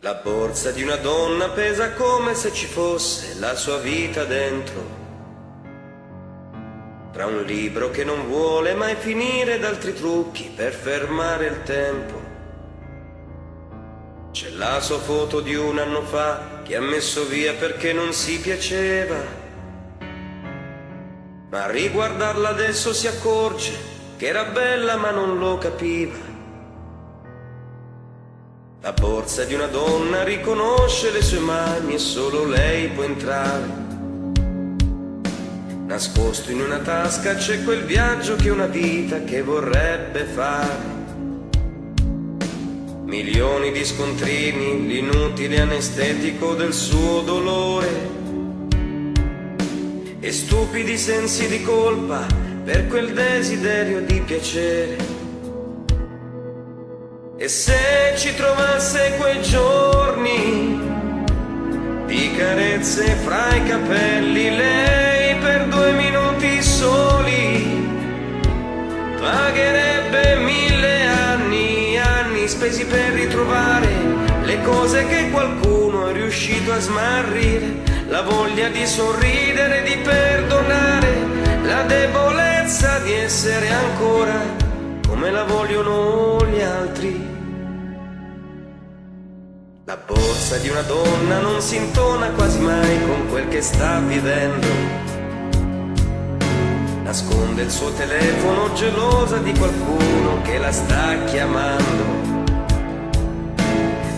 La borsa di una donna pesa come se ci fosse la sua vita dentro. Tra un libro che non vuole mai finire ed altri trucchi per fermare il tempo. C'è la sua foto di un anno fa che ha messo via perché non si piaceva. Ma a riguardarla adesso si accorge che era bella ma non lo capiva. La borsa di una donna riconosce le sue mani e solo lei può entrare. Nascosto in una tasca c'è quel viaggio che è una vita che vorrebbe fare. Milioni di scontrini, l'inutile anestetico del suo dolore e stupidi sensi di colpa per quel desiderio di piacere. E se ci trovasse quei giorni di carezze fra i capelli, lei per 2 minuti soli pagherebbe 1000 anni spesi per ritrovare le cose che qualcuno è riuscito a smarrire, la voglia di sorridere, di perdonare, la debolezza di essere ancora come la vogliono gli altri. La borsa di una donna non si intona quasi mai con quel che sta vivendo. Nasconde il suo telefono gelosa di qualcuno che la sta chiamando.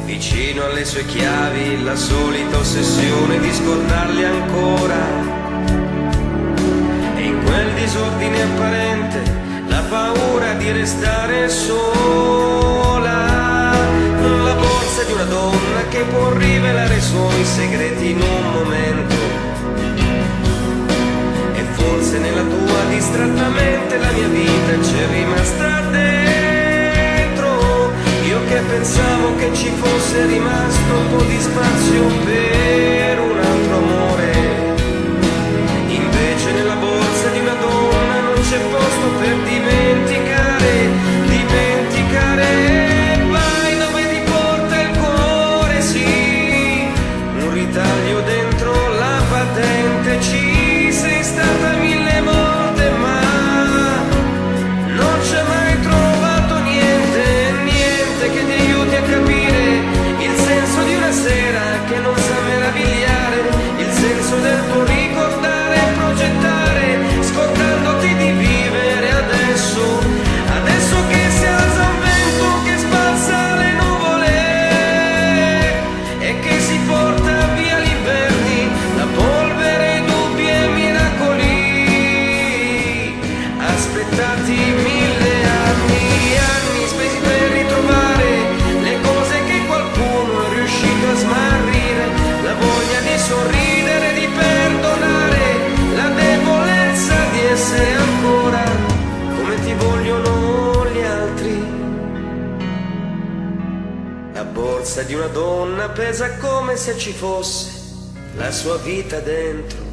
Vicino alle sue chiavi la solita ossessione di scordarle ancora. E in quel disordine apparente la paura di restare sola. La borsa di una donna che può rivelare i suoi segreti in un momento. E forse nella tua distrattamente la mia vita c'è rimasta dentro. Io che pensavo che ci fosse rimasto un po' di spazio per un altro amore. Invece nella borsa di una donna non c'è posto per dimenticare, dimenticare. Vai dove ti porta il cuore, sì, un ritaglio dentro la patente. Ci sei stata 1000 volte ma non c'è mai trovato niente, niente che ti aiuti a capire il senso di una sera che non sa meravigliare, il senso del tuo ricordare e progettare, scordandoti di vivere adesso, adesso che si alza un vento che spazza le nuvole e che si porta via gli inverni, la polvere, i dubbi e i miracoli, aspettati 1000 anni spesi per ritrovare le cose che qualcuno è riuscito a smarrire, la voglia di sorridere, di perdonare, la debolezza di essere ancora come ti vogliono gli altri. La borsa di una donna pesa come se ci fosse la sua vita dentro.